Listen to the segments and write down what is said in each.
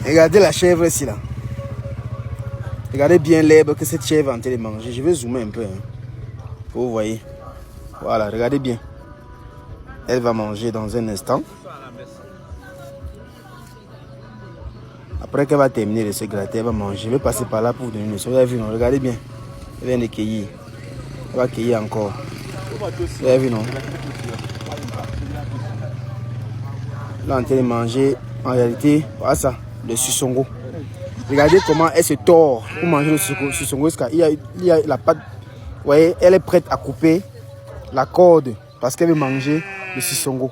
Regardez la chèvre ici là. Regardez bien l'herbe que cette chèvre est en train de manger. Je vais zoomer un peu. Vous voyez. Voilà, regardez bien. Elle va manger dans un instant. Après qu'elle va terminer de se gratter, elle va manger. Je vais passer par là pour vous donner une leçon. Vous avez vu, non? Regardez bien. Elle vient de cueillir. Elle va cueillir encore. Vous avez vu, non? Là, en train de manger. En réalité, voilà ça, le sussongo. Regardez comment elle se tord pour manger le sussongo. Il y a la pâte. Vous voyez, elle est prête à couper la corde parce qu'elle veut manger le sussongo.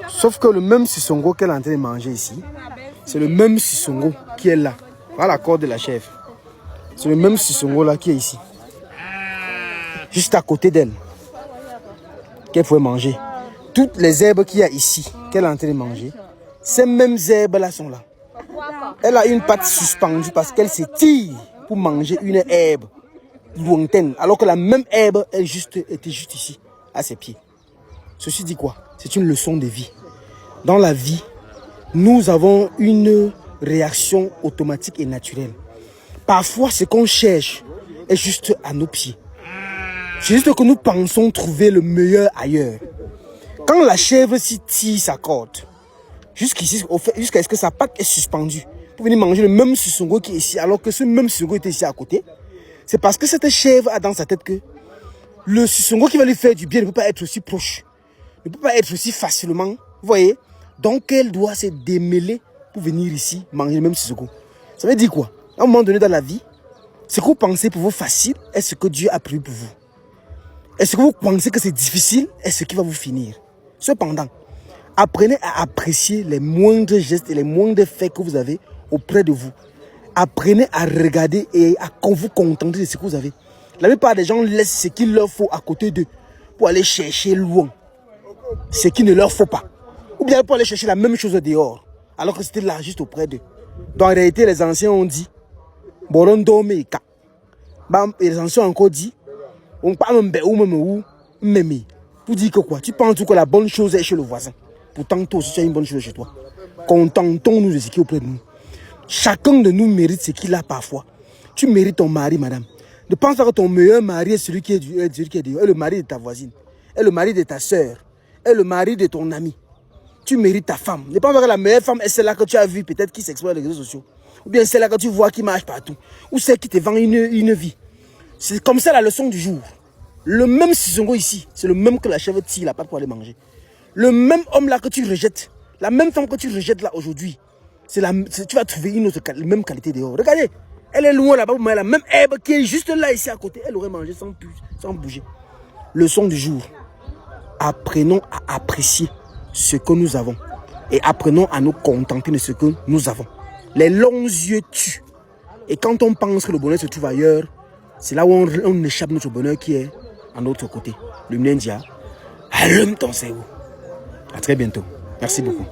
Sauf que le même sussongo qu'elle est en train de manger ici, c'est le même sussongo qui est là. Voilà la corde de la chèvre. C'est le même sussongo là qui est ici. Juste à côté d'elle. Qu'elle pouvait manger. Toutes les herbes qu'il y a ici, qu'elle est en train de manger, ces mêmes herbes là sont là. Elle a une patte suspendue parce qu'elle s'étire pour manger une herbe lointaine. Alors que la même herbe était juste ici, à ses pieds. Ceci dit quoi? C'est une leçon de vie. Dans la vie, nous avons une réaction automatique et naturelle. Parfois, ce qu'on cherche est juste à nos pieds. C'est juste que nous pensons trouver le meilleur ailleurs. Quand la chèvre s'y tire sa corde, jusqu'ici, jusqu'à ce que sa patte est suspendue, pour venir manger le même sussongo qui est ici, alors que ce même sussongo était ici à côté, c'est parce que cette chèvre a dans sa tête que le sussongo qui va lui faire du bien ne peut pas être aussi proche, ne peut pas être aussi facilement, vous voyez. Donc elle doit se démêler pour venir ici manger le même sussongo. Ça veut dire quoi? À un moment donné dans la vie, ce que vous pensez pour vous facile est ce que Dieu a prévu pour vous. Et ce que vous pensez que c'est difficile est ce qui va vous finir. Cependant, apprenez à apprécier les moindres gestes et les moindres faits que vous avez auprès de vous. Apprenez à regarder et à vous contenter de ce que vous avez. La plupart des gens laissent ce qu'il leur faut à côté d'eux pour aller chercher loin ce qu'il ne leur faut pas. Ou bien pour aller chercher la même chose dehors alors que c'était là juste auprès d'eux. Donc en réalité, les anciens ont dit et les anciens ont encore dit pour dire que quoi? Tu penses que la bonne chose est chez le voisin. Pourtant, toi aussi, tu as une bonne chose chez toi. Contentons-nous de ce qui est auprès de nous. Chacun de nous mérite ce qu'il a parfois. Tu mérites ton mari, madame. Ne pense pas que ton meilleur mari est celui qui est dehors. Est le mari de ta voisine. Est le mari de ta soeur. Est le mari de ton ami. Tu mérites ta femme. Ne pense pas que la meilleure femme est celle-là que tu as vue, peut-être qui s'exploite sur les réseaux sociaux. Ou bien celle-là que tu vois qui marche partout. Ou celle qui te vend une vie. C'est comme ça la leçon du jour. Le même sussongo ici, c'est le même que la chèvre tire la patte pour aller manger. Le même homme là que tu rejettes, la même femme que tu rejettes là aujourd'hui, tu vas trouver une autre même qualité dehors. Regardez, elle est loin là-bas, mais la même herbe qui est juste là ici à côté, elle aurait mangé sans bouger. Leçon du jour. Apprenons à apprécier ce que nous avons et apprenons à nous contenter de ce que nous avons. Les longs yeux tuent. Et quand on pense que le bonheur se trouve ailleurs, c'est là où on échappe notre bonheur qui est à notre côté. Le Mnendia, allume ton cerveau. À très bientôt. Merci beaucoup.